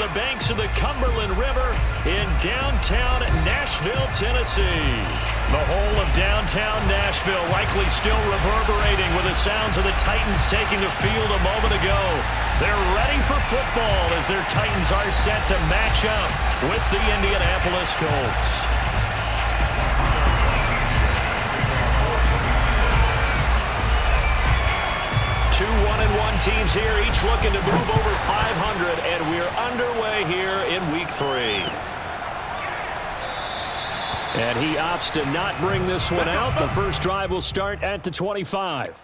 the banks of the Cumberland River in downtown Nashville, Tennessee. The whole of downtown Nashville likely still reverberating with the sounds of the Titans taking the field a moment ago. They're ready for football as their Titans are set to match up with the Indianapolis Colts. Two 1-1 teams here, each looking to move over 500, and we're underway here in Week 3. And he opts to not bring this one out. The first drive will start at the 25.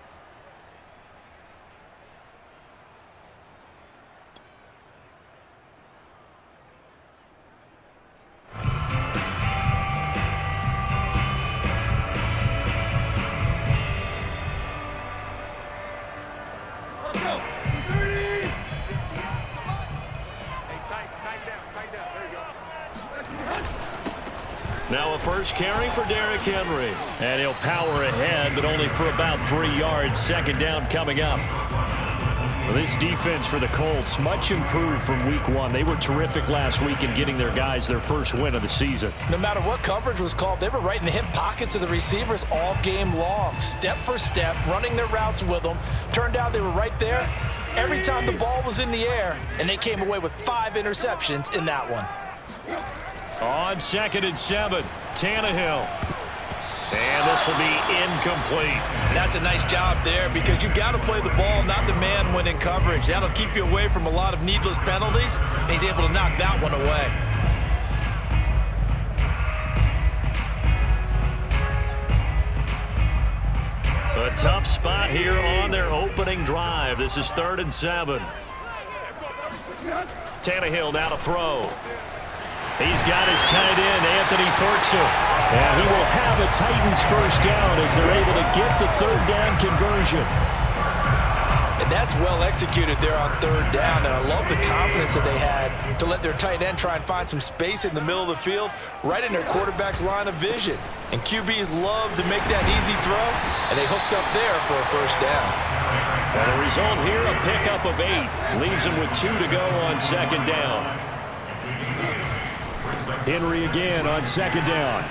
Now a first carry for Derrick Henry. And he'll power ahead, but only for about 3 yards. Second down coming up. Well, this defense for the Colts, much improved from Week 1. They were terrific last week in getting their guys their first win of the season. No matter what coverage was called, they were right in the hip pockets of the receivers all game long. Step for step, running their routes with them. Turned out they were right there every time the ball was in the air, and they came away with 5 interceptions in that one. On 2nd and 7, Tannehill. And this will be incomplete. That's a nice job there because you've got to play the ball, not the man when in coverage. That'll keep you away from a lot of needless penalties, and he's able to knock that one away. A tough spot here on their opening drive. This is 3rd and 7. Tannehill now to throw. He's got his tight end, Anthony Fortson. And he will have a Titans first down as they're able to get the 3rd down conversion. And that's well executed there on 3rd down. And I love the confidence that they had to let their tight end try and find some space in the middle of the field, right in their quarterback's line of vision. And QBs love to make that easy throw, and they hooked up there for a first down. And the result here, a pickup of 8. Leaves them with 2 to go on 2nd down. Henry again on 2nd down.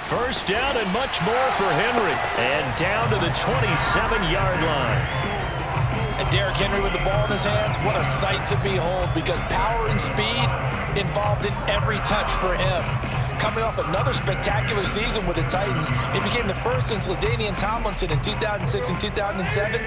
First down and much more for Henry. And down to the 27-yard line. And Derrick Henry with the ball in his hands, what a sight to behold because power and speed involved in every touch for him. Coming off another spectacular season with the Titans, it became the first since LaDainian Tomlinson in 2006 and 2007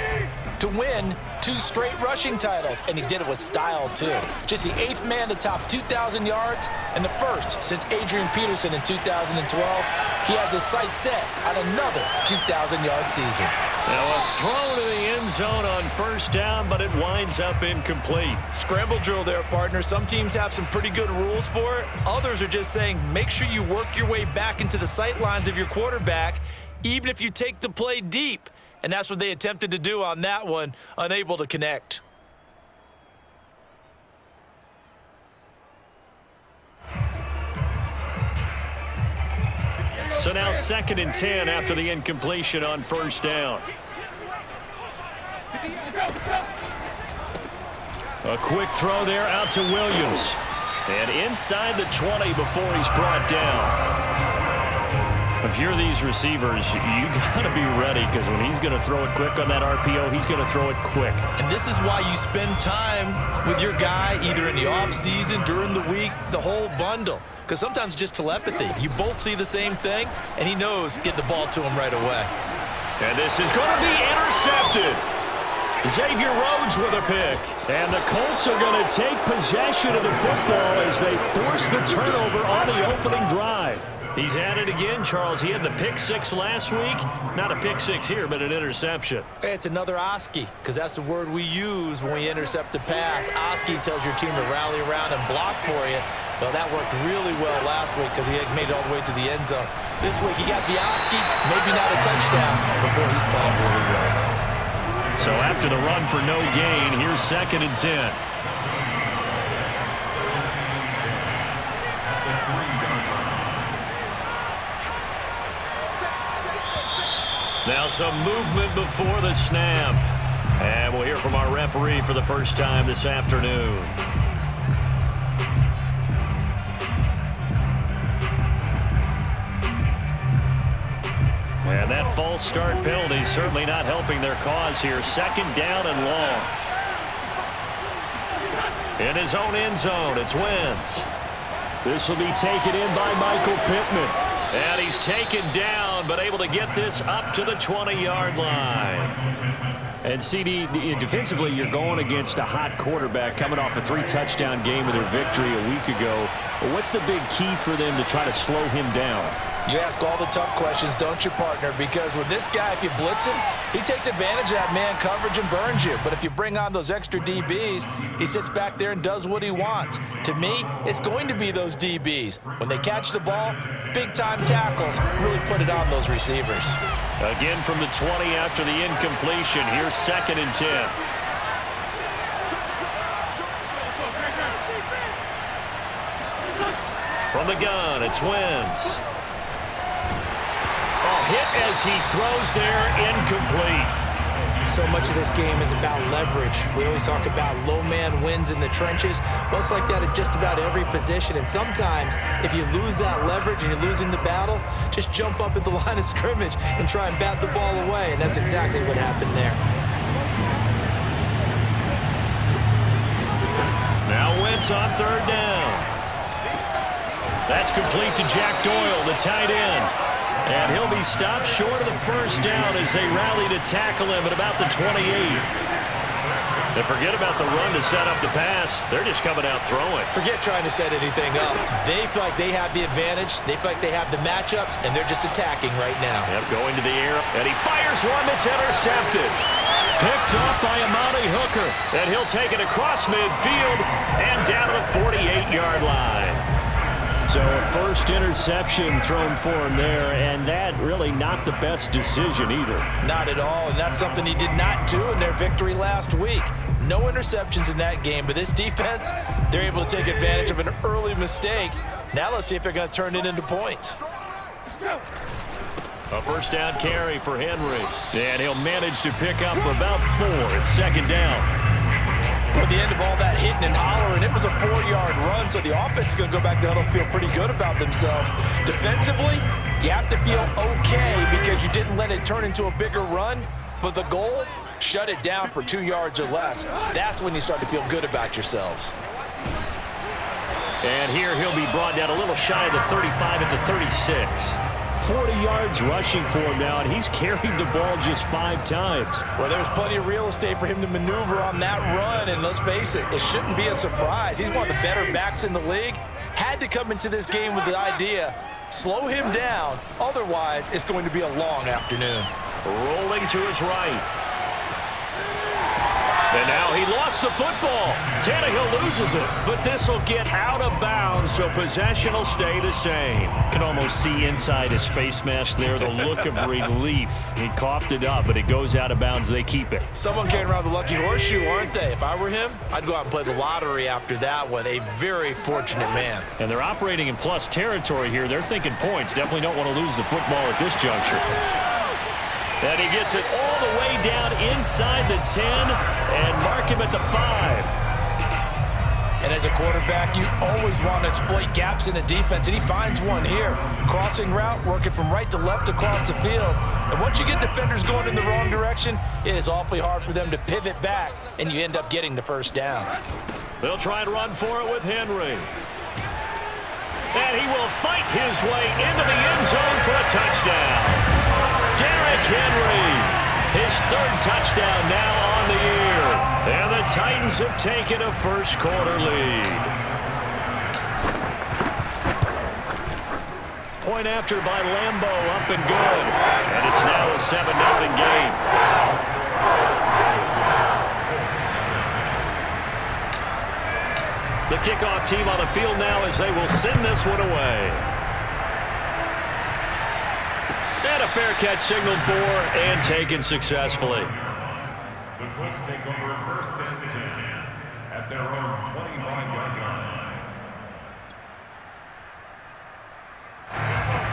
to win 2 straight rushing titles, and he did it with style too. Just the 8th man to top 2,000 yards and the first since Adrian Peterson in 2012. He has his sights set on another 2,000-yard season. Now a throw to the end zone on first down, but it winds up incomplete. Scramble drill there, partner. Some teams have some pretty good rules for it. Others are just saying make sure you work your way back into the sight lines of your quarterback, even if you take the play deep. And that's what they attempted to do on that one, unable to connect. So now 2nd and 10 after the incompletion on first down. A quick throw there out to Williams. And inside the 20 before he's brought down. If you're these receivers, you got to be ready because when he's going to throw it quick on that RPO, he's going to throw it quick. And this is why you spend time with your guy either in the offseason, during the week, the whole bundle. Because sometimes just telepathy. You both see the same thing, and he knows get the ball to him right away. And this is going to be intercepted. Xavier Rhodes with a pick. And the Colts are going to take possession of the football as they force the turnover on the opening drive. He's at it again, Charles. He had the pick 6 last week. Not a pick 6 here, but an interception. It's another Oski, because that's the word we use when we intercept a pass. Oski tells your team to rally around and block for you. Well, that worked really well last week because he had made it all the way to the end zone. This week he got the Oski, maybe not a touchdown, but boy, he's playing really well. So after the run for no gain, here's 2nd and 10. Now some movement before the snap. And we'll hear from our referee for the first time this afternoon. false start penalty certainly not helping their cause here. Second down and long. In his own end zone, it's Wentz. This will be taken in by Michael Pittman. And he's taken down, but able to get this up to the 20-yard line. And CD, defensively, you're going against a hot quarterback coming off a 3-touchdown game with their victory a week ago. What's the big key for them to try to slow him down? You ask all the tough questions, don't you, partner? Because with this guy, if you blitz him, he takes advantage of that man coverage and burns you. But if you bring on those extra DBs, he sits back there and does what he wants. To me, it's going to be those DBs. When they catch the ball, big-time tackles really put it on those receivers. Again from the 20 after the incompletion. Here's 2nd and 10. From the gun, it's Wentz. Hit as he throws there, incomplete. So much of this game is about leverage. We always talk about low man wins in the trenches. Well, it's like that at just about every position. And sometimes, if you lose that leverage and you're losing the battle, just jump up at the line of scrimmage and try and bat the ball away. And that's exactly what happened there. Now Wentz on 3rd down. That's complete to Jack Doyle, the tight end. And he'll be stopped short of the first down as they rally to tackle him at about the 28. And forget about the run to set up the pass. They're just coming out throwing. Forget trying to set anything up. They feel like they have the advantage. They feel like they have the matchups, and they're just attacking right now. Yep, going to the air, and he fires one that's intercepted. Picked off by Amani Hooker, and he'll take it across midfield and down to the 48-yard line. So a first interception thrown for him there, and that really not the best decision either. Not at all, and that's something he did not do in their victory last week. No interceptions in that game, but this defense, they're able to take advantage of an early mistake. Now let's see if they're going to turn it into points. A first down carry for Henry, and he'll manage to pick up about 4 at 2nd down. At the end of all that hitting and hollering, it was a 4-yard run, so the offense is going to go back there and feel pretty good about themselves. Defensively, you have to feel okay because you didn't let it turn into a bigger run, but the goal, shut it down for 2 yards or less. That's when you start to feel good about yourselves. And here he'll be brought down a little shy of the 35 at the 36. 40 yards rushing for him now, and he's carried the ball just 5 times. Well, there's plenty of real estate for him to maneuver on that run, and let's face it, it shouldn't be a surprise. He's one of the better backs in the league. Had to come into this game with the idea, slow him down, otherwise it's going to be a long afternoon. Rolling to his right. And now he lost the football. Tannehill loses it, but this will get out of bounds, so possession will stay the same. Can almost see inside his face mask there, the look of relief. He coughed it up, but it goes out of bounds. They keep it. Someone carrying around the lucky horseshoe, aren't they? If I were him, I'd go out and play the lottery after that one. A very fortunate man. And they're operating in plus territory here. They're thinking points. Definitely don't want to lose the football at this juncture. And he gets it all the way down inside the 10 and mark him at the 5. And as a quarterback, you always want to exploit gaps in the defense, and he finds one here. Crossing route, working from right to left across the field. And once you get defenders going in the wrong direction, it is awfully hard for them to pivot back, and you end up getting the first down. They'll try and run for it with Henry. And he will fight his way into the end zone for a touchdown. Derrick Henry, his 3rd touchdown now on the year. And the Titans have taken a first-quarter lead. Point after by Lambeau, up and good. And it's now a 7-0 game. The kickoff team on the field now as they will send this one away. And a fair catch signaled for and taken successfully. The Colts take over 1st and 10 at their own 25-yard line.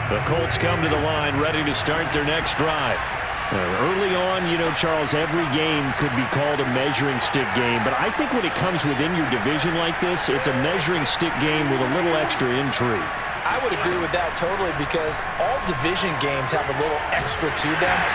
The Colts come to the line ready to start their next drive. Early on, you know, Charles, every game could be called a measuring stick game, but I think when it comes within your division like this, it's a measuring stick game with a little extra intrigue. I would agree with that totally because all division games have a little extra to them.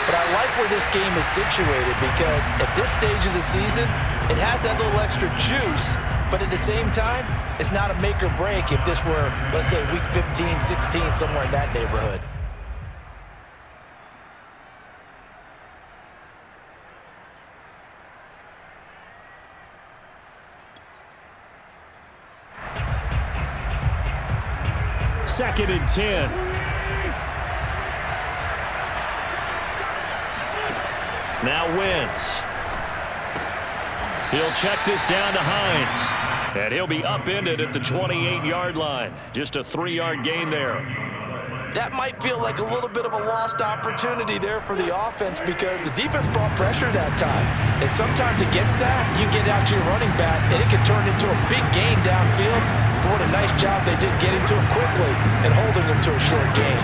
But I like where this game is situated because at this stage of the season, it has that little extra juice, but at the same time, it's not a make or break if this were, let's say, week 15, 16, somewhere in that neighborhood. Second and 10. Now Wentz. He'll check this down to Hines. And he'll be upended at the 28-yard line. Just a 3-yard gain there. That might feel like a little bit of a lost opportunity there for the offense because the defense brought pressure that time. And sometimes against that, you get out to your running back, and it can turn into a big gain downfield. But what a nice job they did getting to him quickly and holding him to a short gain.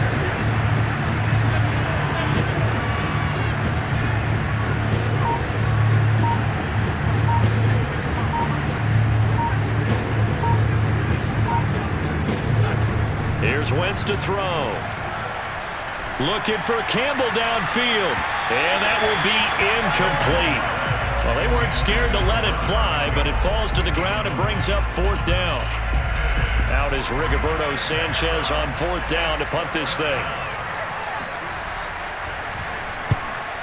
Here's Wentz to throw. Looking for Campbell downfield. And that will be incomplete. Well, they weren't scared to let it fly, but it falls to the ground and brings up 4th down. Out is Rigoberto Sanchez on 4th down to punt this thing.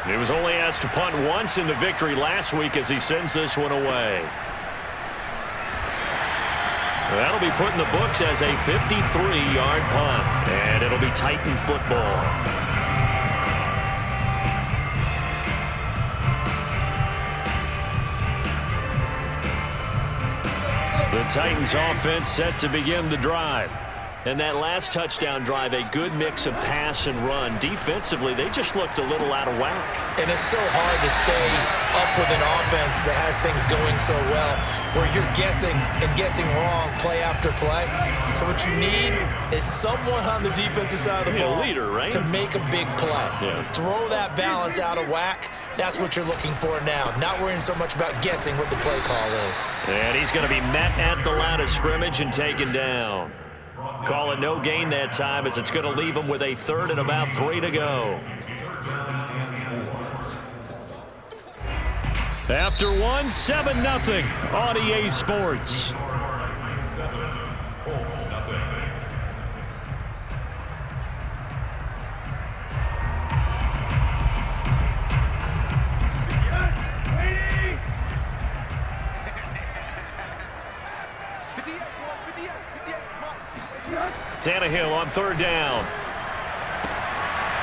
He was only asked to punt once in the victory last week as he sends this one away. That'll be put in the books as a 53-yard punt, and it'll be Titan football. The Titans offense set to begin the drive. And that last touchdown drive, a good mix of pass and run. Defensively, they just looked a little out of whack. And it's so hard to stay up with an offense that has things going so well, where you're guessing and guessing wrong play after play. So what you need is someone on the defensive side of the ball leader, right? to make a big play. Yeah. Throw that balance out of whack. That's what you're looking for now. Not worrying so much about guessing what the play call is. And he's going to be met at the line of scrimmage and taken down. Call it no gain that time as it's going to leave him with a 3rd and about 3 to go. After 1, 7-0 on EA Sports. Colts, nothing. Tannehill on 3rd down.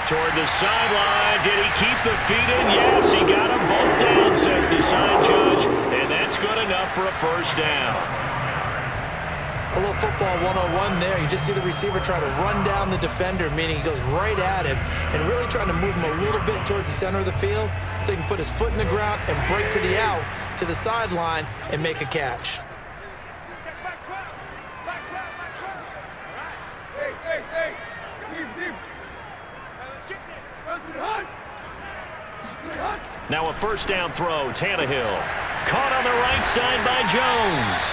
Toward the sideline. Did he keep the feet in? Yes, he got them both down, says the sign judge. And that's good enough for a 1st down. A little football 101 there. You just see the receiver try to run down the defender, meaning he goes right at him and really trying to move him a little bit towards the center of the field so he can put his foot in the ground and break to the out, to the sideline, and make a catch. Now a 1st down throw. Tannehill caught on the right side by Jones.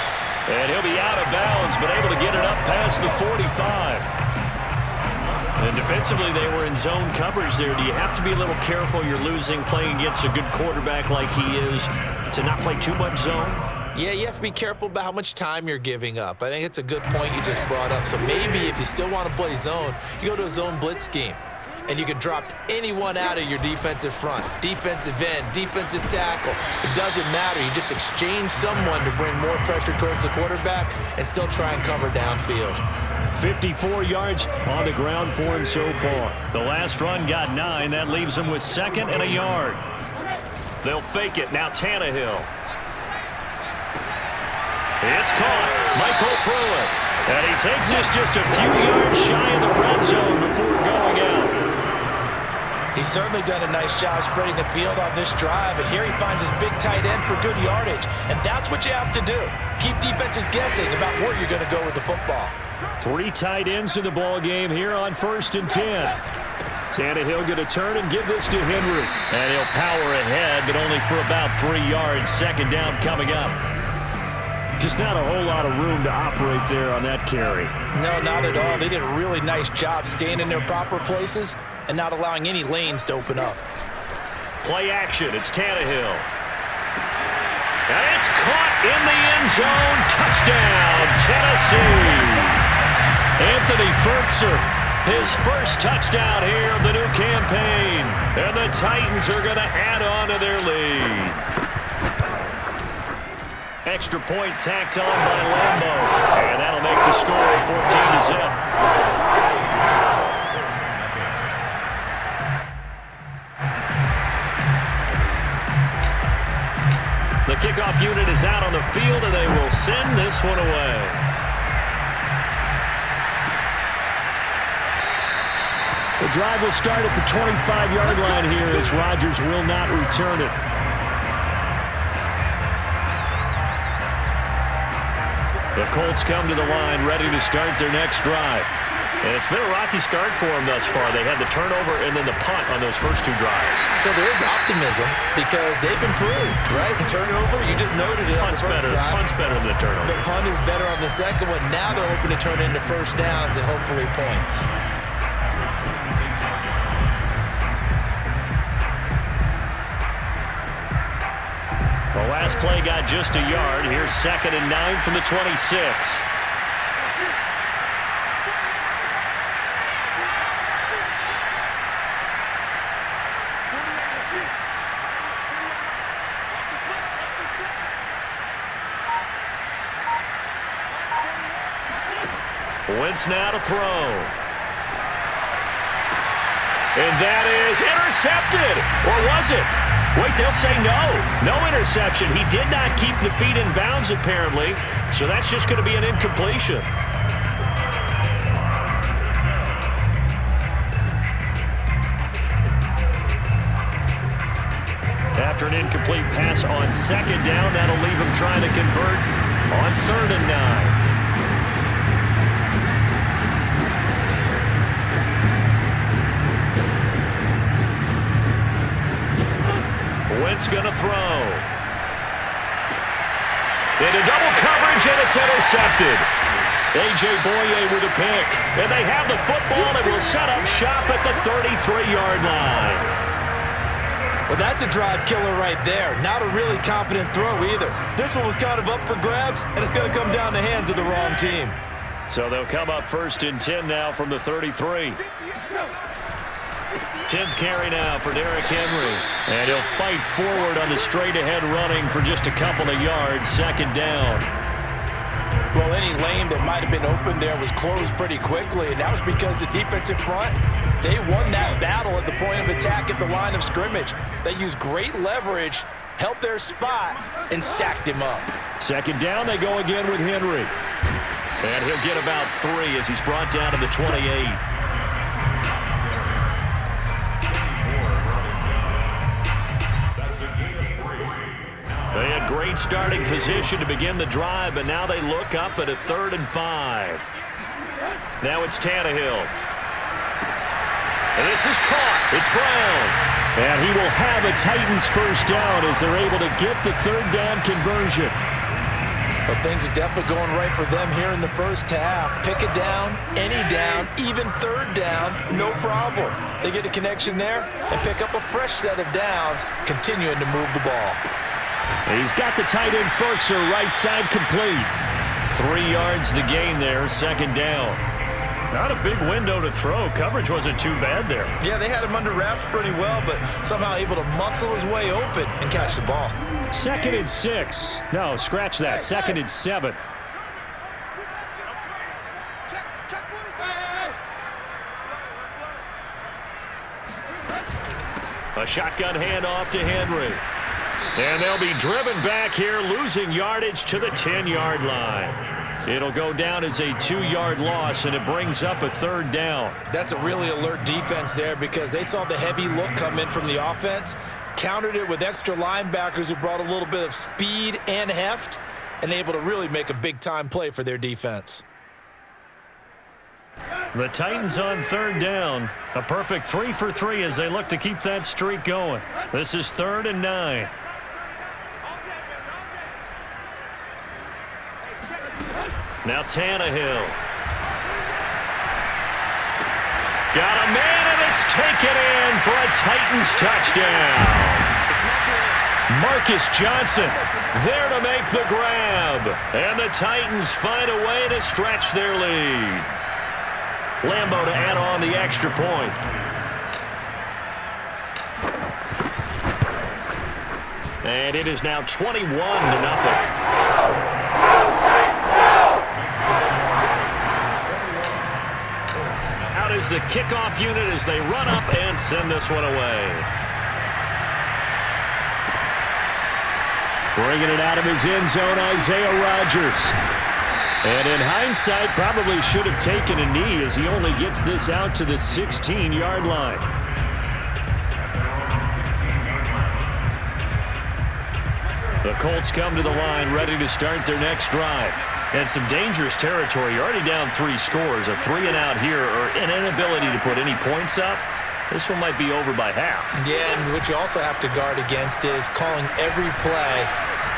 And he'll be out of bounds, but able to get it up past the 45. And defensively, they were in zone coverage there. Do you have to be a little careful? You're losing, playing against a good quarterback like he is, to not play too much zone? Yeah, you have to be careful about how much time you're giving up. I think it's a good point you just brought up. So maybe if you still want to play zone, you go to a zone blitz scheme. And you can drop anyone out of your defensive front. Defensive end, defensive tackle. It doesn't matter. You just exchange someone to bring more pressure towards the quarterback and still try and cover downfield. 54 yards on the ground for him so far. The last run got 9. That leaves him with 2nd and a yard. They'll fake it. Now Tannehill. It's caught. Michael Pruitt. And he takes this just a few yards shy of the red zone before going out. He's certainly done a nice job spreading the field on this drive, and here he finds his big tight end for good yardage. And that's what you have to do. Keep defenses guessing about where you're going to go with the football. 3 tight ends in the ball game here on 1st and 10. Tannehill going to turn and give this to Henry. And he'll power ahead, but only for about 3 yards. 2nd down coming up. Just not a whole lot of room to operate there on that carry. No, not at all. They did a really nice job staying in their proper places and not allowing any lanes to open up. Play action. It's Tannehill. And it's caught in the end zone. Touchdown, Tennessee. Anthony Fertzer, his first touchdown here of the new campaign. And the Titans are going to add on to their lead. Extra point tacked on by Lambo. And that'll make the score 14-0. The kickoff unit is out on the field, and they will send this one away. The drive will start at the 25-yard line here as Rodgers will not return it. The Colts come to the line ready to start their next drive. And it's been a rocky start for them thus far. They had the turnover and then the punt on those first two drives. So there is optimism because they've improved, right? Turnover, you just noted it. Punt's better than the turnover. The punt is better on the second one. Now they're hoping to turn into first downs and hopefully points. The last play got just a yard. Here's 2nd and 9 from the 26. Wentz now to throw. And that is intercepted. Or was it? Wait, they'll say no. No interception. He did not keep the feet in bounds, apparently. So that's just going to be an incompletion. After an incomplete pass on 2nd down, that'll leave him trying to convert on 3rd and 9. Wentz going to throw. Into double coverage, and it's intercepted. A.J. Boye with a pick. And they have the football and will set up shop at the 33-yard line. Well, that's a drive killer right there. Not a really confident throw either. This one was kind of up for grabs, and it's going to come down the hands of the wrong team. So they'll come up 1st and 10 now from the 33. 10th carry now for Derrick Henry. And he'll fight forward on the straight-ahead running for just a couple of yards. 2nd down. Well, any lane that might have been open there was closed pretty quickly, and that was because the defensive front, they won that battle at the point of attack at the line of scrimmage. They used great leverage, held their spot, and stacked him up. 2nd down, they go again with Henry. And he'll get about 3 as he's brought down to the 28. They had great starting position to begin the drive, but now they look up at a 3rd and 5. Now it's Tannehill. And this is caught. It's Brown. And he will have a Titans first down as they're able to get the 3rd down conversion. But things are definitely going right for them here in the first half. Pick a down, any down, even 3rd down, no problem. They get a connection there and pick up a fresh set of downs, continuing to move the ball. He's got the tight end Fertzer right side complete. 3 yards the gain there, 2nd down. Not a big window to throw. Coverage wasn't too bad there. Yeah, they had him under wraps pretty well, but somehow able to muscle his way open and catch the ball. 2nd and 6. No, scratch that. 2nd and 7. A shotgun handoff to Henry. And they'll be driven back here, losing yardage to the 10-yard line. It'll go down as a 2-yard loss, and it brings up a 3rd down. That's a really alert defense there because they saw the heavy look come in from the offense, countered it with extra linebackers who brought a little bit of speed and heft, and able to really make a big-time play for their defense. The Titans on 3rd down. A perfect 3 for 3 as they look to keep that streak going. This is 3rd and 9. Now Tannehill. Got a man, and it's taken in for a Titans touchdown. Marcus Johnson there to make the grab. And the Titans find a way to stretch their lead. Lambeau to add on the extra point. And it is now 21-0. Out is the kickoff unit as they run up and send this one away. Bringing it out of his end zone, Isaiah Rodgers. And in hindsight, probably should have taken a knee as he only gets this out to the 16-yard line. The Colts come to the line ready to start their next drive. And some dangerous territory. You're already down 3 scores. A 3-and-out here or an inability to put any points up. This one might be over by half. Yeah, and what you also have to guard against is calling every play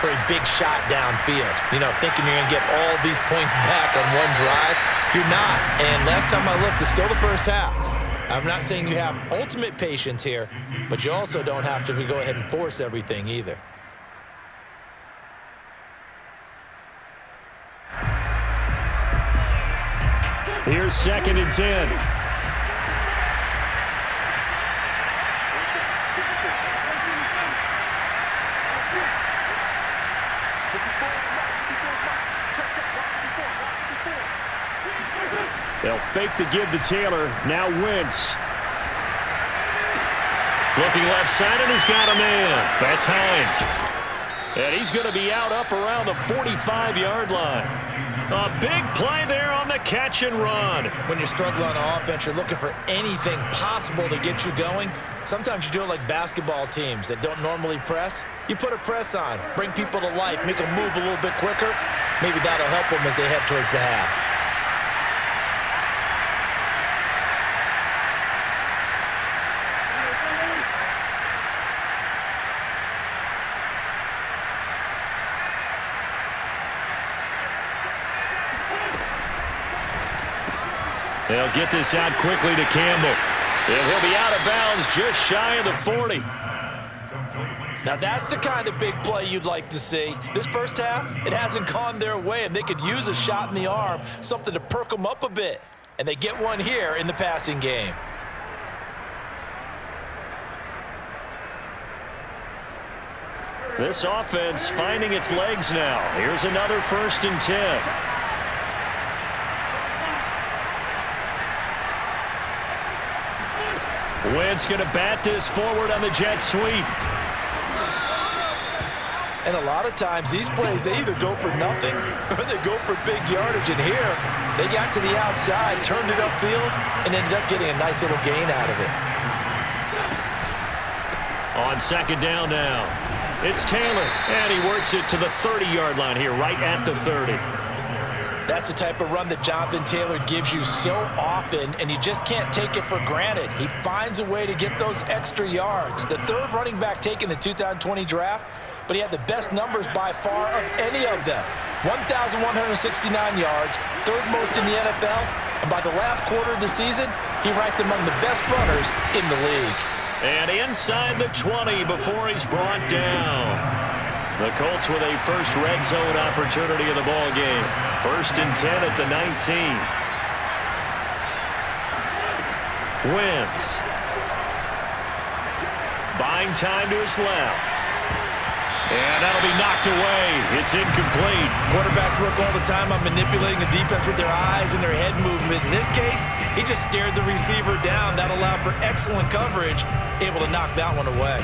for a big shot downfield. You know, thinking you're going to get all these points back on one drive. You're not. And last time I looked, it's still the first half. I'm not saying you have ultimate patience here, but you also don't have to go ahead and force everything either. Here's 2nd and 10. They'll fake the give to Taylor. Now Wentz. Looking left side, and he's got a man. That's Hines. And he's going to be out up around the 45-yard line. A big play there on the catch and run. When you're struggling on offense, you're looking for anything possible to get you going. Sometimes you do it like basketball teams that don't normally press. You put a press on, bring people to life, make them move a little bit quicker. Maybe that'll help them as they head towards the half. They'll get this out quickly to Campbell. And he'll be out of bounds just shy of the 40. Now that's the kind of big play you'd like to see. This first half, it hasn't gone their way, and they could use a shot in the arm, something to perk them up a bit. And they get one here in the passing game. This offense finding its legs now. Here's another 1st and 10. Wentz going to bat this forward on the jet sweep. And a lot of times these plays, they either go for nothing or they go for big yardage. And here, they got to the outside, turned it upfield, and ended up getting a nice little gain out of it. On 2nd down now, it's Taylor, and he works it to the 30-yard line here, right at the 30. That's the type of run that Jonathan Taylor gives you so often, and you just can't take it for granted. He finds a way to get those extra yards. The 3rd running back taken in the 2020 draft, but he had the best numbers by far of any of them. 1,169 yards, 3rd most in the NFL, and by the last quarter of the season, he ranked among the best runners in the league. And inside the 20 before he's brought down. The Colts with a first red zone opportunity in the ball game. 1st and 10 at the 19. Wentz. Buying time to his left. And that'll be knocked away. It's incomplete. Quarterbacks work all the time on manipulating the defense with their eyes and their head movement. In this case, he just stared the receiver down. That allowed for excellent coverage, able to knock that one away.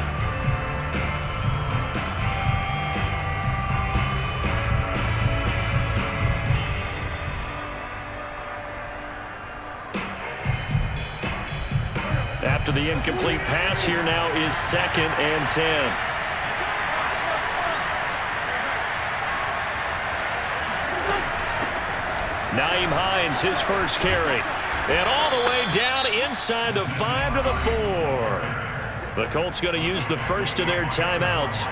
After the incomplete pass, here now is 2nd and 10. Nyheim Hines, his first carry. And all the way down inside the 5 to the 4. The Colts going to use the first of their timeouts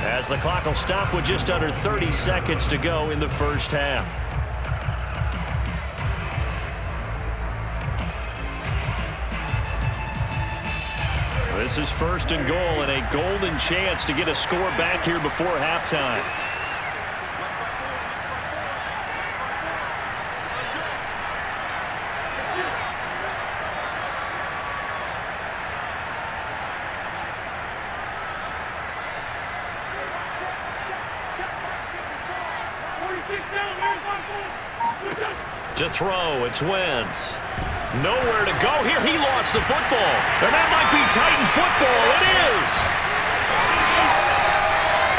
as the clock will stop with just under 30 seconds to go in the first half. This is 1st and goal and a golden chance to get a score back here before halftime. To throw, it's Wentz. Nowhere to go here. He lost the football. And that might be Titan football. It is.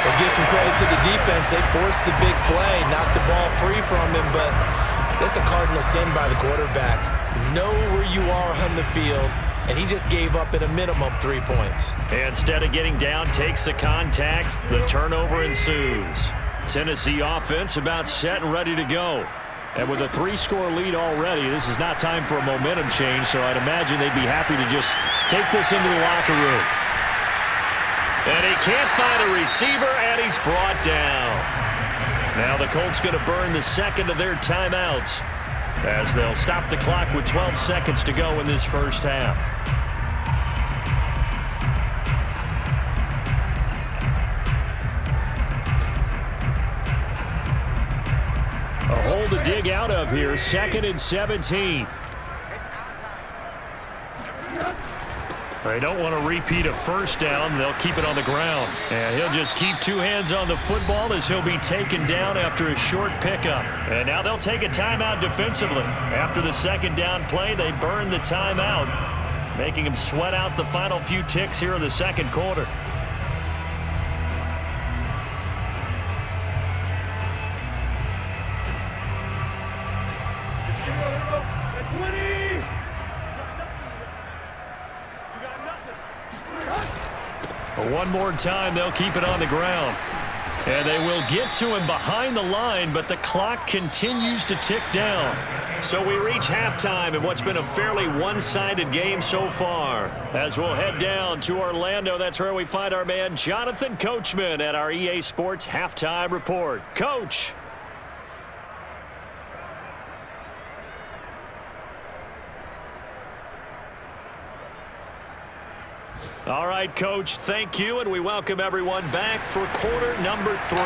We'll give some credit to the defense. They forced the big play, knocked the ball free from him, but that's a cardinal sin by the quarterback. Know where you are on the field, and he just gave up at a minimum 3 points. Instead of getting down, takes the contact. The turnover ensues. Tennessee offense about set and ready to go. And with a 3-score lead already, this is not time for a momentum change, so I'd imagine they'd be happy to just take this into the locker room. And he can't find a receiver, and he's brought down. Now the Colts going to burn the second of their timeouts as they'll stop the clock with 12 seconds to go in this first half. A hole to dig out of here, 2nd and 17. They don't want to repeat a first down. They'll keep it on the ground. And he'll just keep 2 hands on the football as he'll be taken down after a short pickup. And now they'll take a timeout defensively. After the 2nd down play, they burn the timeout, making them sweat out the final few ticks here in the 2nd quarter. One more time, they'll keep it on the ground. And they will get to him behind the line, but the clock continues to tick down. So we reach halftime in what's been a fairly one-sided game so far. As we'll head down to Orlando, that's where we find our man Jonathan Coachman at our EA Sports Halftime Report. Coach. All right, Coach, thank you, and we welcome everyone back for quarter number 3.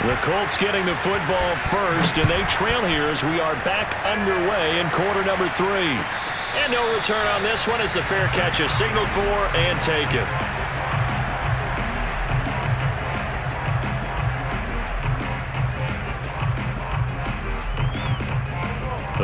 The Colts getting the football first, and they trail here as we are back underway in quarter number 3. And no return on this one as the fair catch is signaled for and taken.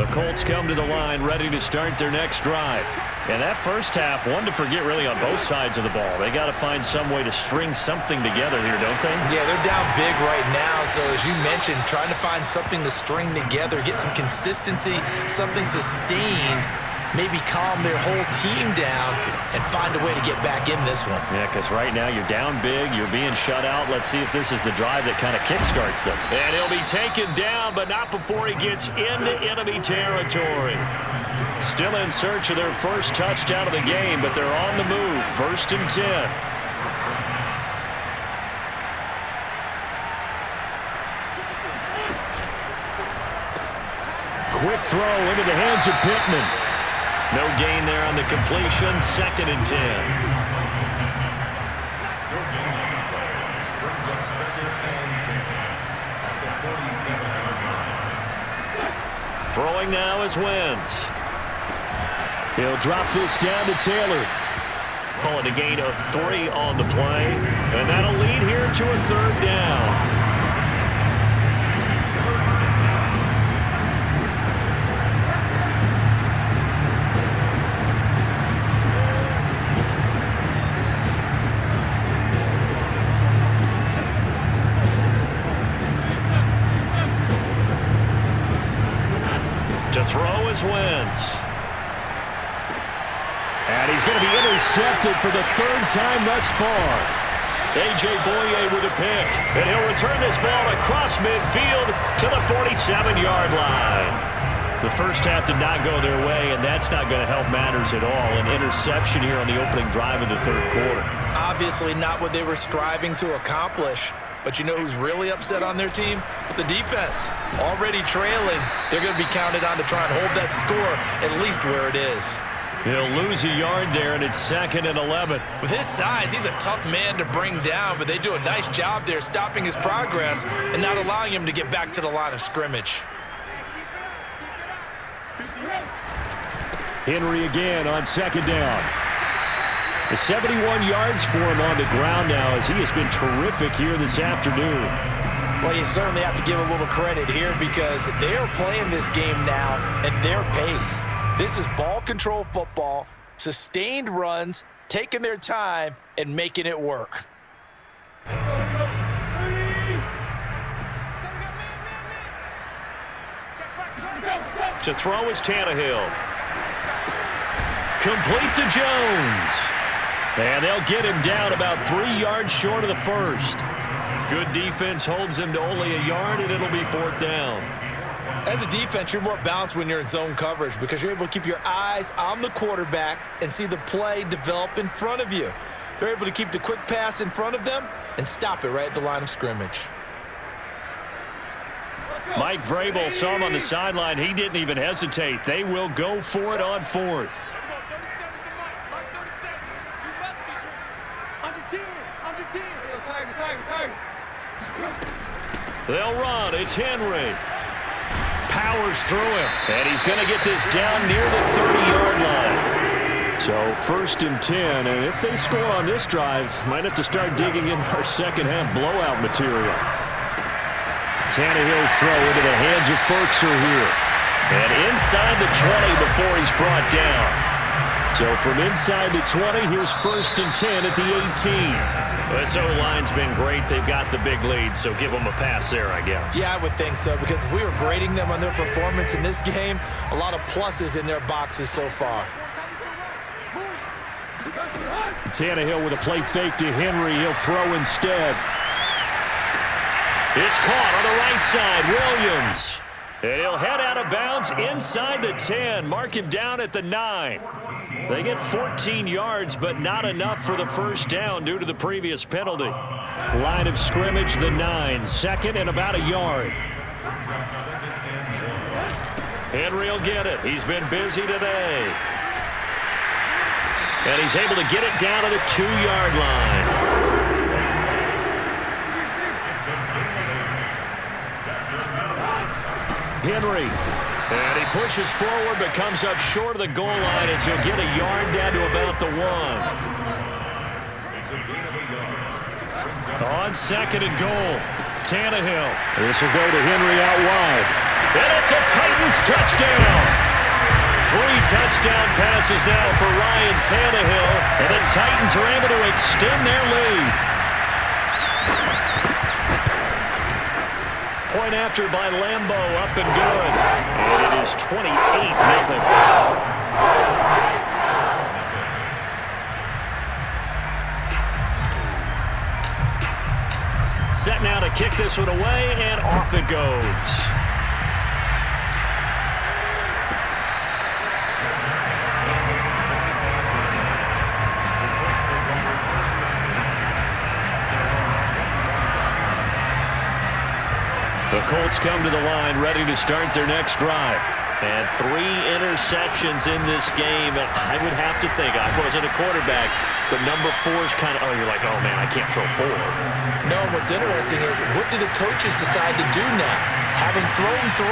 The Colts come to the line ready to start their next drive. And that first half, one to forget really on both sides of the ball. They got to find some way to string something together here, don't they? Yeah, they're down big right now. So as you mentioned, trying to find something to string together, get some consistency, something sustained, maybe calm their whole team down and find a way to get back in this one. Yeah, because right now you're down big, you're being shut out. Let's see if this is the drive that kind of kickstarts them. And he'll be taken down, but not before he gets into enemy territory. Still in search of their first touchdown of the game, but they're on the move. 1st and 10. Quick throw into the hands of Pittman. No gain there on the completion. 2nd and 10. Brings up 2nd and 10 at the 47-yard line. Throwing now is Wentz. He'll drop this down to Taylor. Calling a gain of 3 on the play. And that'll lead here to a 3rd down. To throw is Wentz. And he's going to be intercepted for the 3rd time thus far. A.J. Boye with a pick. And he'll return this ball across midfield to the 47-yard line. The first half did not go their way, and that's not going to help matters at all. An interception here on the opening drive of the 3rd quarter. Obviously not what they were striving to accomplish. But you know who's really upset on their team? The defense. Already trailing. They're going to be counted on to try and hold that score at least where it is. He'll lose a yard there, and it's 2nd and 11. With his size, he's a tough man to bring down, but they do a nice job there stopping his progress and not allowing him to get back to the line of scrimmage. Henry again on 2nd down. The 71 yards for him on the ground now, as he has been terrific here this afternoon. Well, you certainly have to give a little credit here because they are playing this game now at their pace. This is ball control football, sustained runs, taking their time, and making it work. To throw is Tannehill. Complete to Jones. And they'll get him down about 3 yards short of the first. Good defense holds him to only a yard, and it'll be 4th down. As a defense, you're more balanced when you're in zone coverage because you're able to keep your eyes on the quarterback and see the play develop in front of you. They're able to keep the quick pass in front of them and stop it right at the line of scrimmage. Mike Vrabel saw him on the sideline. He didn't even hesitate. They will go for it on 4th. They'll run. It's Henry. Powers through him. And he's going to get this down near the 30-yard line. So 1st and 10. And if they score on this drive, might have to start digging in our second-half blowout material. Tannehill's throw into the hands of Ferkser here. And inside the 20 before he's brought down. So from inside the 20, here's 1st and 10 at the 18. This O-line's been great. They've got the big lead, so give them a pass there, I guess. Yeah, I would think so, because if we were grading them on their performance in this game, a lot of pluses in their boxes so far. Tannehill with a play fake to Henry. He'll throw instead. It's caught on the right side. Williams. And he'll head out of bounds inside the 10. Mark him down at the 9. They get 14 yards, but not enough for the first down due to the previous penalty. Line of scrimmage, the 9. 2nd and about a yard. Henry will get it. He's been busy today. And he's able to get it down to the 2-yard line. Henry. And he pushes forward but comes up short of the goal line as he'll get a yard down to about the 1. On 2nd and goal, Tannehill. This will go to Henry out wide. And it's a Titans touchdown. 3 touchdown passes now for Ryan Tannehill. And the Titans are able to extend their lead. Point after by Lambeau, up and good. And it is 28-0. Set now to kick this one away, and off it goes. The Colts come to the line ready to start their next drive. And 3 interceptions in this game. I would have to think, I wasn't a quarterback, but number 4 is kind of, you're like, oh man, I can't throw 4. No, what's interesting is, what do the coaches decide to do now? Having thrown 3,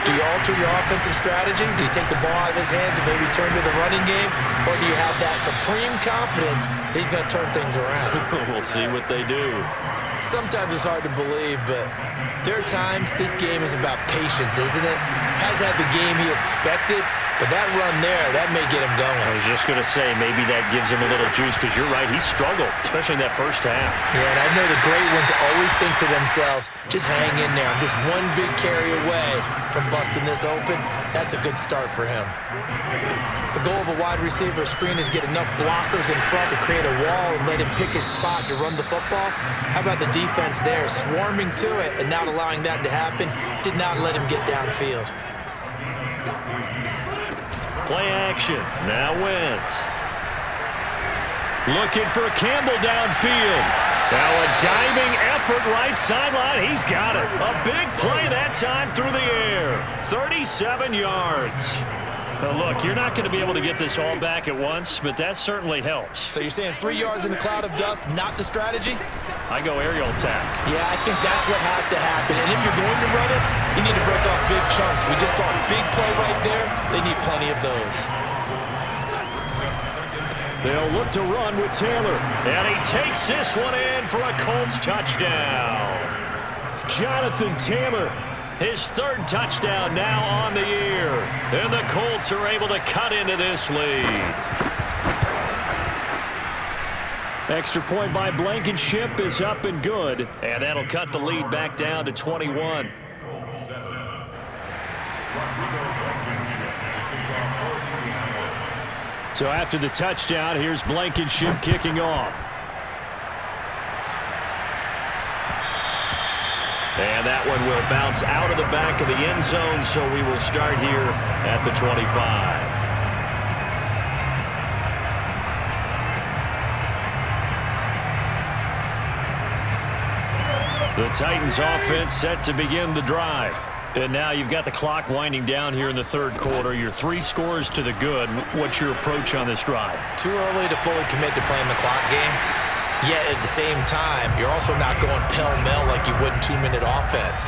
do you alter your offensive strategy? Do you take the ball out of his hands and maybe turn to the running game? Or do you have that supreme confidence that he's going to turn things around? We'll see what they do. Sometimes it's hard to believe, but there are times this game is about patience, isn't it? Has had the game he expected, but that run there, that may get him going. I was just going to say, maybe that gives him a little juice, because you're right, he struggled, especially in that first half. Yeah, and I know the great ones always think to themselves, just hang in there. I'm just one big carry away from busting this open. That's a good start for him. The goal of a wide receiver screen is get enough blockers in front to create a wall and let him pick his spot to run the football. How about the defense there, swarming to it and not allowing that to happen? Did not let him get downfield. Play action. Now Wentz. Looking for Campbell downfield. Now a diving effort right sideline. He's got it. A big play that time through the air. 37 yards. Well, look, you're not going to be able to get this all back at once, but that certainly helps. So you're saying 3 yards in a cloud of dust, not the strategy? I go aerial attack. Yeah, I think that's what has to happen. And if you're going to run it, you need to break off big chunks. We just saw a big play right there. They need plenty of those. They'll look to run with Taylor. And he takes this one in for a Colts touchdown. Jonathan Taylor, his 3rd touchdown now on the year. And the Colts are able to cut into this lead. Extra point by Blankenship is up and good. And that'll cut the lead back down to 21. So after the touchdown, here's Blankenship kicking off. And that one will bounce out of the back of the end zone, so we will start here at the 25. The Titans offense set to begin the drive. And now you've got the clock winding down here in the 3rd quarter. You're 3 scores to the good. What's your approach on this drive? Too early to fully commit to playing the clock game. Yet at the same time, you're also not going pell-mell like you would in 2-minute offense.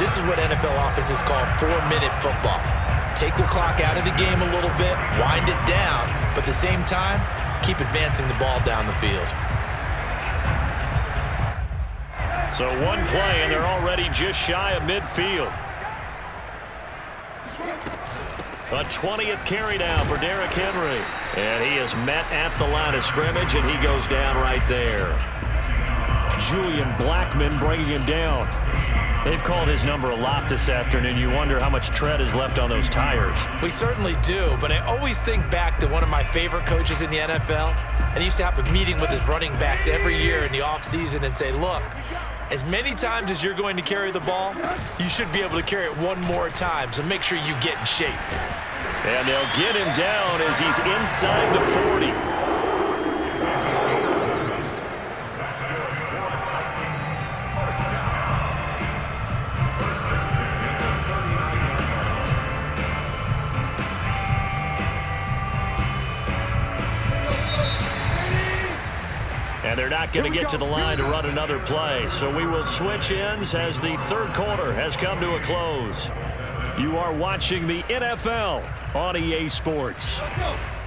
This is what NFL offenses call 4-minute football. Take the clock out of the game a little bit, wind it down, but at the same time, keep advancing the ball down the field. So one play, and they're already just shy of midfield. A 20th carry now for Derrick Henry. And he is met at the line of scrimmage, and he goes down right there. Julian Blackmon bringing him down. They've called his number a lot this afternoon. You wonder how much tread is left on those tires. We certainly do, but I always think back to one of my favorite coaches in the NFL. And he used to have a meeting with his running backs every year in the offseason and say, look, as many times as you're going to carry the ball, you should be able to carry it one more time, so make sure you get in shape. And they'll get him down as he's inside the 40. And they're not going to get to the line to run another play. So we will switch ends as the 3rd quarter has come to a close. You are watching the NFL on EA Sports.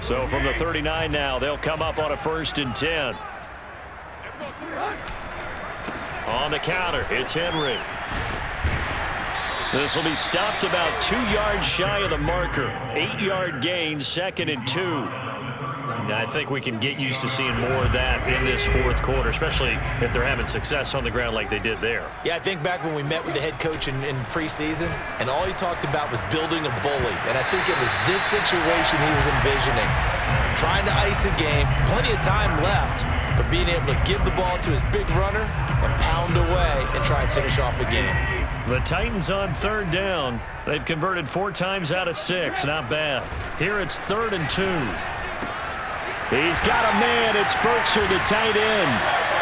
So from the 39 now, they'll come up on a 1st and 10. On the counter, it's Henry. This will be stopped about 2 yards shy of the marker. 8-yard gain, 2nd and 2. I think we can get used to seeing more of that in this 4th quarter, especially if they're having success on the ground like they did there. Yeah, I think back when we met with the head coach in preseason, and all he talked about was building a bully. And I think it was this situation he was envisioning. Trying to ice a game, plenty of time left, but being able to give the ball to his big runner and pound away and try and finish off a game. The Titans on 3rd down. They've converted 4 times out of 6. Not bad. Here it's 3rd and 2. He's got a man. It's Berkshire, the tight end.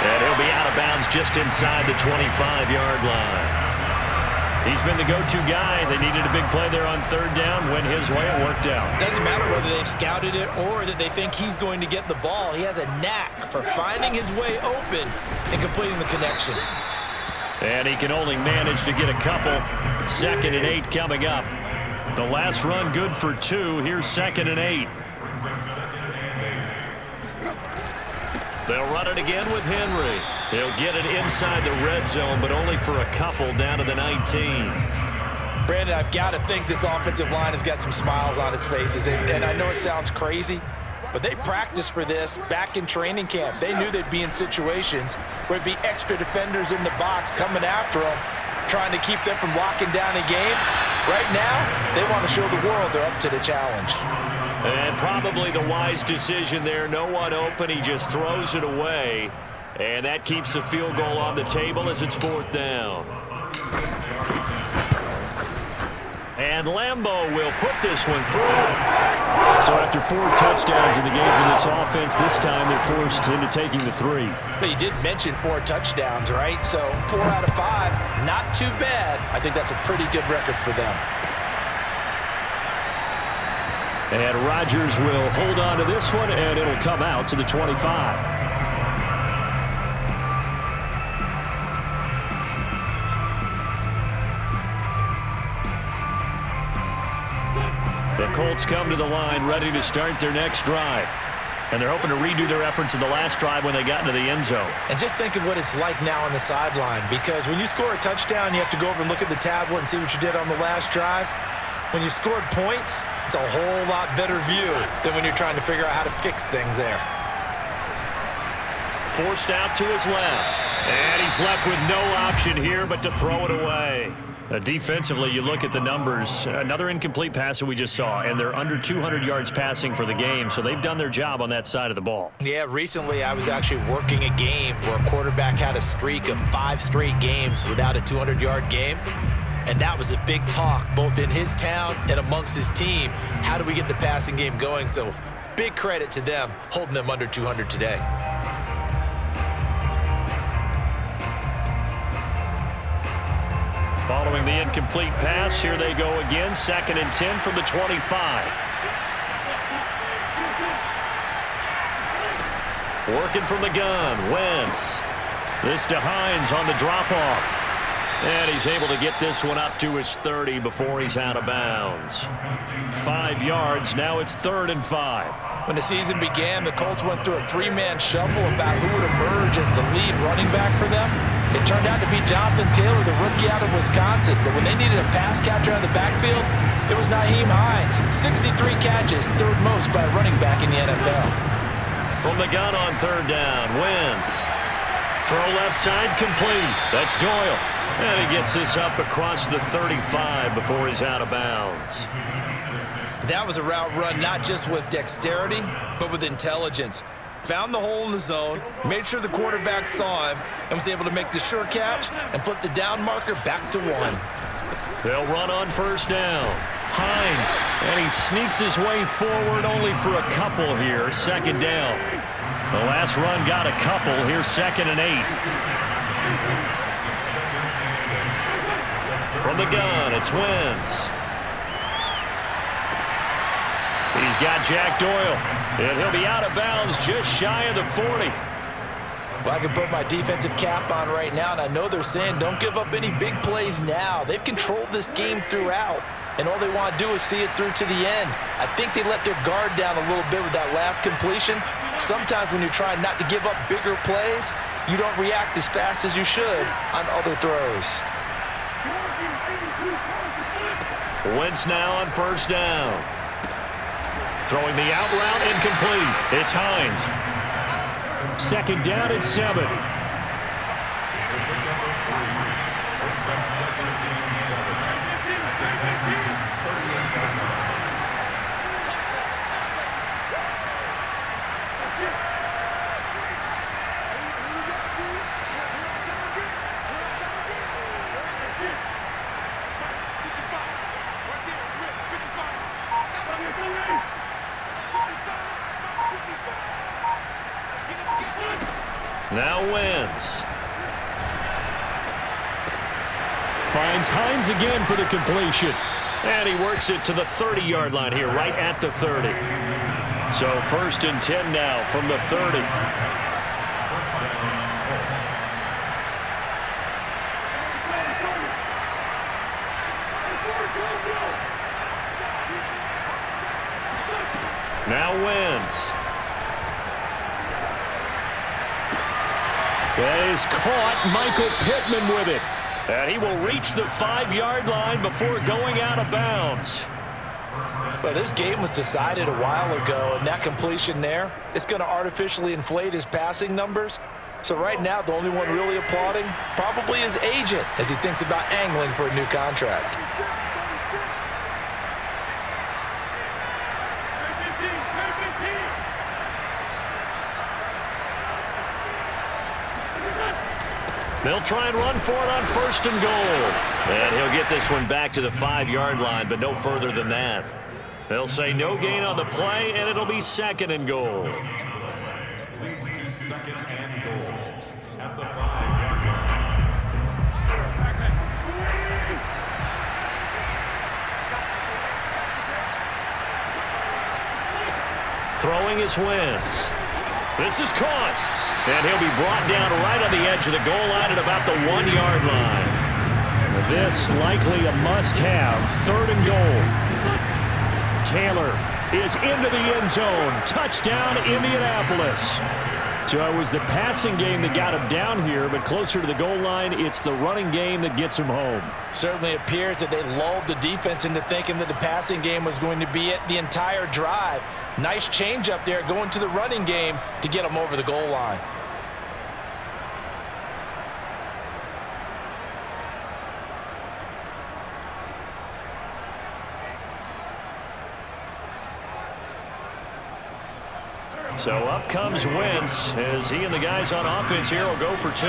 And he'll be out of bounds just inside the 25-yard line. He's been the go-to guy. They needed a big play there on 3rd down. Went his way. It worked out. Doesn't matter whether they've scouted it or that they think he's going to get the ball. He has a knack for finding his way open and completing the connection. And he can only manage to get a couple. 2nd and 8 coming up. The last run good for 2. Here's 2nd and 8. They'll run it again with Henry. He'll get it inside the red zone, but only for a couple down to the 19. Brandon, I've got to think this offensive line has got some smiles on its faces. And I know it sounds crazy, but they practiced for this back in training camp. They knew they'd be in situations where it'd be extra defenders in the box coming after them, trying to keep them from locking down a game. Right now, they want to show the world they're up to the challenge. And probably the wise decision there. No one open. He just throws it away. And that keeps the field goal on the table as it's 4th down. And Lambeau will put this one through. So after 4 touchdowns in the game for this offense, this time they're forced into taking the 3. But you did mention 4 touchdowns, right? So 4 out of 5, not too bad. I think that's a pretty good record for them. And Rodgers will hold on to this one, and it'll come out to the 25. The Colts come to the line ready to start their next drive. And they're hoping to redo their efforts in the last drive when they got into the end zone. And just think of what it's like now on the sideline, because when you score a touchdown, you have to go over and look at the tablet and see what you did on the last drive. When you scored points, it's a whole lot better view than when you're trying to figure out how to fix things there. Forced out to his left. And he's left with no option here but to throw it away. Defensively, you look at the numbers. Another incomplete pass that we just saw, and they're under 200 yards passing for the game, so they've done their job on that side of the ball. Yeah, recently I was actually working a game where a quarterback had a streak of 5 straight games without a 200-yard game, and that was a big talk both in his town and amongst his team. How do we get the passing game going? So big credit to them holding them under 200 today. Following the incomplete pass, here they go again. 2nd and 10 from the 25. Working from the gun, Wentz. This to Hines on the drop-off. And he's able to get this one up to his 30 before he's out of bounds. 5 yards, now it's 3rd and 5. When the season began, the Colts went through a 3-man shuffle about who would emerge as the lead running back for them. It turned out to be Jonathan Taylor, the rookie out of Wisconsin. But when they needed a pass catcher out of the backfield, it was Nyheim Hines. 63 catches, 3rd most by a running back in the NFL. From the gun on 3rd down, Wentz. Throw left side, complete. That's Doyle. And he gets this up across the 35 before he's out of bounds. That was a route run not just with dexterity, but with intelligence. Found the hole in the zone, made sure the quarterback saw him, and was able to make the sure catch and flip the down marker back to 1. They'll run on 1st down. Hines, and he sneaks his way forward only for a couple here. 2nd down. The last run got a couple. Here's 2nd and 8. From the gun, it's Wentz. He's got Jack Doyle, and he'll be out of bounds just shy of the 40. Well, I can put my defensive cap on right now, and I know they're saying don't give up any big plays now. They've controlled this game throughout, and all they want to do is see it through to the end. I think they let their guard down a little bit with that last completion. Sometimes when you're trying not to give up bigger plays, you don't react as fast as you should on other throws. Wentz now on 1st down. Throwing the out route, incomplete. It's Hines. 2nd down and 7. Now Wentz. Finds Hines again for the completion. And he works it to the 30-yard line here, right at the 30. So 1st and 10 now from the 30. Now Wentz. He's caught Michael Pittman with it. And he will reach the 5-yard line before going out of bounds. Well, this game was decided a while ago, and that completion there is going to artificially inflate his passing numbers. So right now, the only one really applauding probably his agent as he thinks about angling for a new contract. They'll try and run for it on 1st and goal. And he'll get this one back to the 5-yard line, but no further than that. They'll say no gain on the play, and it'll be 2nd and goal. Leads to 2nd and goal at the 5-yard line. Throwing is Wentz. This is caught. And he'll be brought down right on the edge of the goal line at about the 1-yard line. This likely a must-have. 3rd and goal. Taylor is into the end zone. Touchdown, Indianapolis. So it was the passing game that got him down here, but closer to the goal line, it's the running game that gets him home. Certainly appears that they lulled the defense into thinking that the passing game was going to be it the entire drive. Nice change up there going to the running game to get him over the goal line. So up comes Wentz as he and the guys on offense here will go for 2.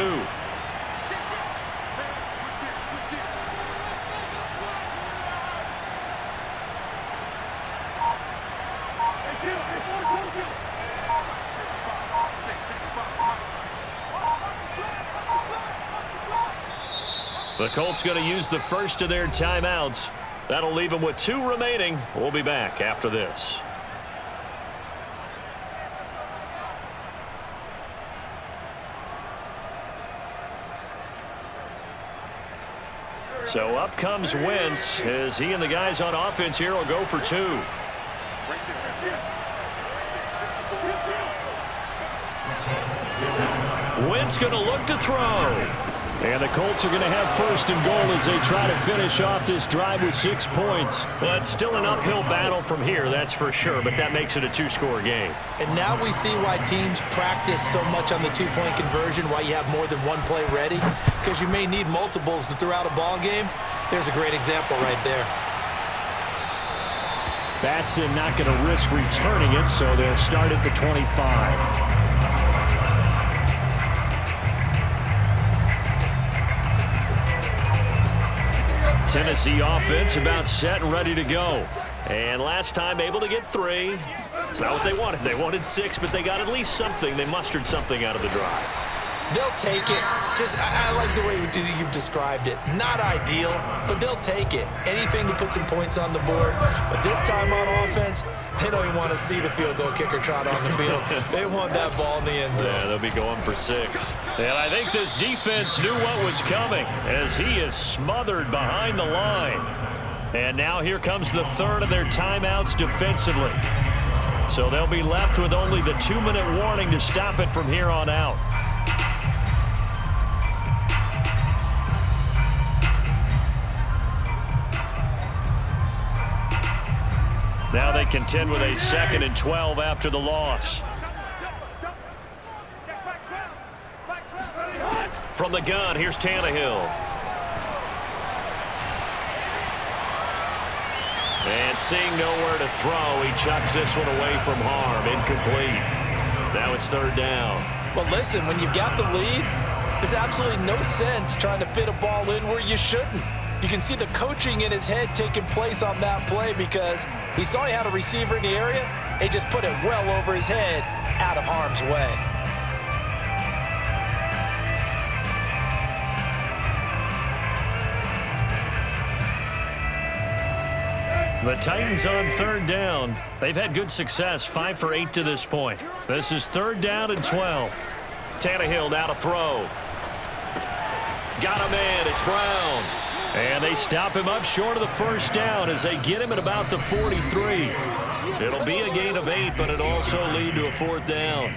The Colts going to use the first of their timeouts. That'll leave them with 2 remaining. We'll be back after this. So up comes Wentz as he and the guys on offense here will go for 2. Wentz going to look to throw. And the Colts are going to have 1st and goal as they try to finish off this drive with 6 points. Well, it's still an uphill battle from here, that's for sure, but that makes it a 2-score game. And now we see why teams practice so much on the 2-point conversion, why you have more than one play ready, because you may need multiples to throw out a ball game. There's a great example right there. Batson not going to risk returning it, so they'll start at the 25. Tennessee offense about set and ready to go. And last time able to get 3. It's not what they wanted. They wanted 6, but they got at least something. They mustered something out of the drive. They'll take it. I like the way you've described it. Not ideal, but they'll take it. Anything to put some points on the board. But this time on offense, they don't even want to see the field goal kicker trot on the field. They want that ball in the end zone. Yeah, they'll be going for 6. And I think this defense knew what was coming as he is smothered behind the line. And now here comes the 3rd of their timeouts defensively. So they'll be left with only the 2-minute warning to stop it from here on out. Now they contend with a 2nd and 12 after the loss. From the gun, here's Tannehill. And seeing nowhere to throw, he chucks this one away from harm. Incomplete. Now it's 3rd down. Well, listen, when you've got the lead, there's absolutely no sense trying to fit a ball in where you shouldn't. You can see the coaching in his head taking place on that play because he saw he had a receiver in the area. He just put it well over his head out of harm's way. The Titans on 3rd down. They've had good success, 5 for 8 to this point. This is 3rd down and 12. Tannehill now to throw. Got him in. It's Brown. And they stop him up short of the 1st down as they get him at about the 43. It'll be a gain of 8, but it'll also lead to a 4th down.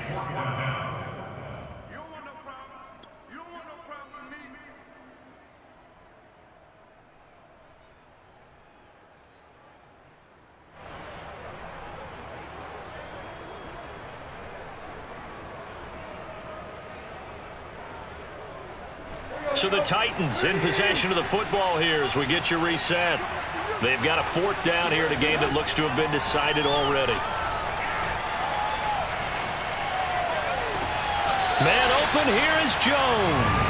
So the Titans in possession of the football here as we get you reset. They've got a 4th down here in a game that looks to have been decided already. Man open, here is Jones.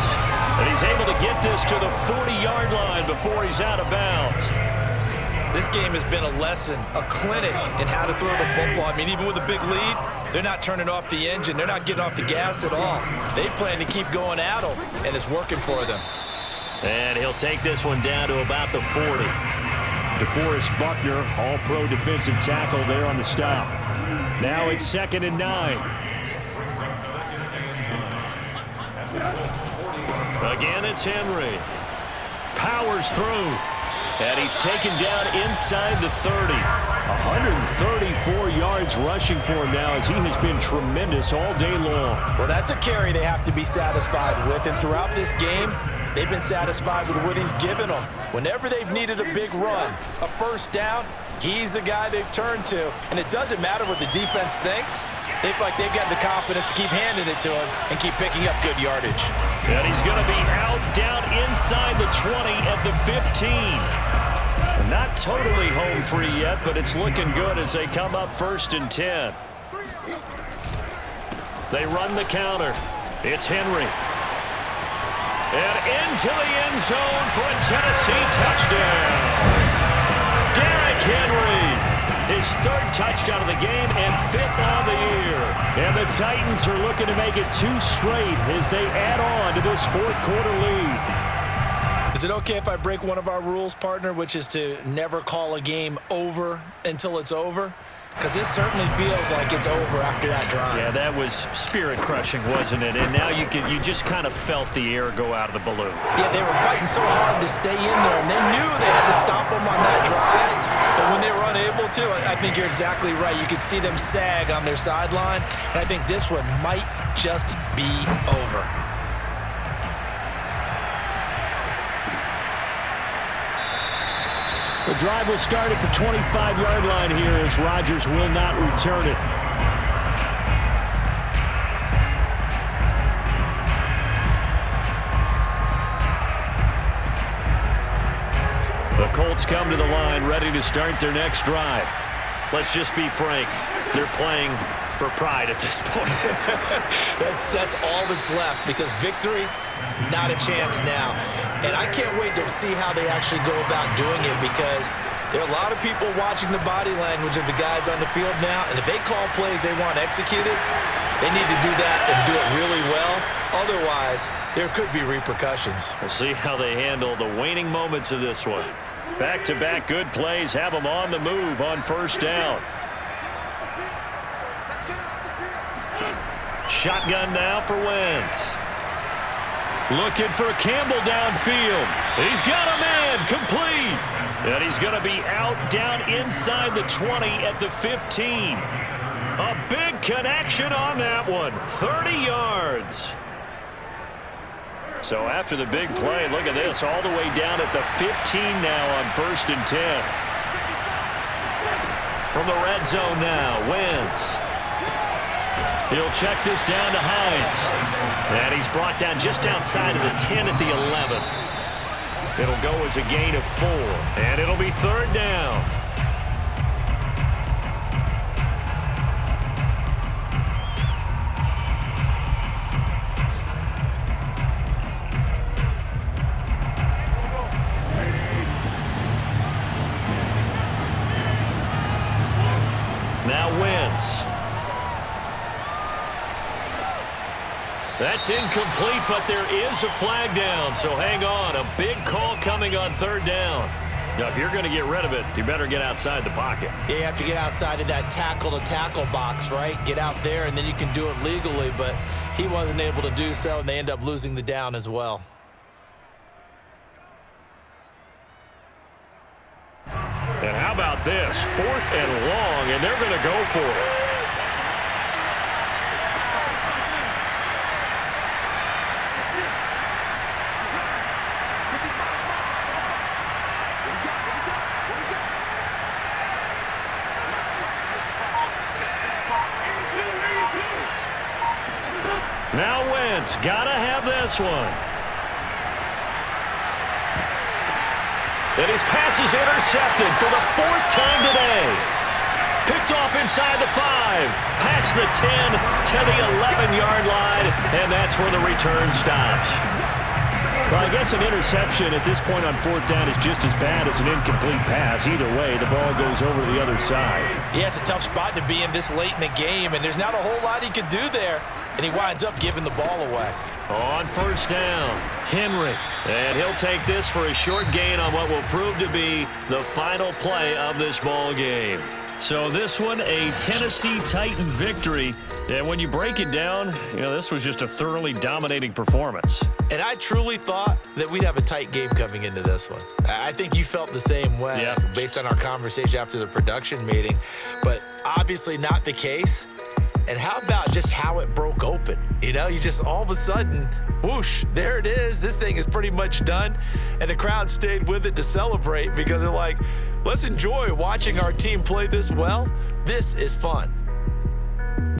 And he's able to get this to the 40-yard line before he's out of bounds. This game has been a lesson, a clinic in how to throw the football. I mean, even with a big lead, they're not turning off the engine. They're not getting off the gas at all. They plan to keep going at them, and it's working for them. And he'll take this one down to about the 40. DeForest Buckner, all-pro defensive tackle there on the stop. Now it's 2nd and 9. Again, it's Henry. Powers through. And he's taken down inside the 30. 134 yards rushing for him now as he has been tremendous all day long. Well, that's a carry they have to be satisfied with. And throughout this game, they've been satisfied with what he's given them. Whenever they've needed a big run, a first down, he's the guy they've turned to. And it doesn't matter what the defense thinks. They feel like they've got the confidence to keep handing it to him and keep picking up good yardage. And he's going to be out down inside the 20 at the 15. Not totally home free yet, but it's looking good as they come up 1st and 10. They run the counter. It's Henry. And into the end zone for a Tennessee touchdown. Derrick Henry. His 3rd touchdown of the game and 5th on the year. And the Titans are looking to make it 2 straight as they add on to this 4th quarter lead. Is it okay if I break one of our rules, partner, which is to never call a game over until it's over? Because this certainly feels like it's over after that drive. Yeah, that was spirit-crushing, wasn't it? And now you just kind of felt the air go out of the balloon. Yeah, they were fighting so hard to stay in there, and they knew they had to stop them on that drive. But when they were unable to, I think you're exactly right. You could see them sag on their sideline, and I think this one might just be over. The drive will start at the 25-yard line here as Rodgers will not return it. The Colts come to the line ready to start their next drive. Let's just be frank. They're playing for pride at this point. That's all that's left because victory, not a chance now. And I can't wait to see how they actually go about doing it because there are a lot of people watching the body language of the guys on the field now. And if they call plays they want executed, they need to do that and do it really well. Otherwise, there could be repercussions. We'll see how they handle the waning moments of this one. Back-to-back good plays have them on the move on 1st down. Shotgun now for Wentz. Looking for Campbell downfield. He's got a man complete. And he's going to be out down inside the 20 at the 15. A big connection on that one. 30 yards. So after the big play, look at this. All the way down at the 15 now on 1st and 10. From the red zone now, Wentz. He'll check this down to Hines. And he's brought down just outside of the 10 at the 11. It'll go as a gain of 4. And it'll be 3rd down. Now Wentz. That's incomplete, but there is a flag down, so hang on. A big call coming on 3rd down. Now, if you're going to get rid of it, you better get outside the pocket. Yeah, you have to get outside of that tackle-to-tackle box, right? Get out there, and then you can do it legally, but he wasn't able to do so, and they end up losing the down as well. And how about this? 4th and long, and they're going to go for it. Now Wentz, gotta have this one. And his pass is intercepted for the 4th time today. Picked off inside the 5, past the 10 to the 11-yard line, and that's where the return stops. Well, I guess an interception at this point on 4th down is just as bad as an incomplete pass. Either way, the ball goes over to the other side. Yeah, it's a tough spot to be in this late in the game, and there's not a whole lot he could do there, and he winds up giving the ball away. On first down, Henry. And he'll take this for a short gain on what will prove to be the final play of this ball game. So this one, a Tennessee Titan victory. And when you break it down, this was just a thoroughly dominating performance. And I truly thought that we'd have a tight game coming into this one. I think you felt the same way based on our conversation after the production meeting, but obviously not the case. And how about just how it broke open? You just all of a sudden, whoosh, there it is. This thing is pretty much done. And the crowd stayed with it to celebrate because they're like, let's enjoy watching our team play this well. This is fun.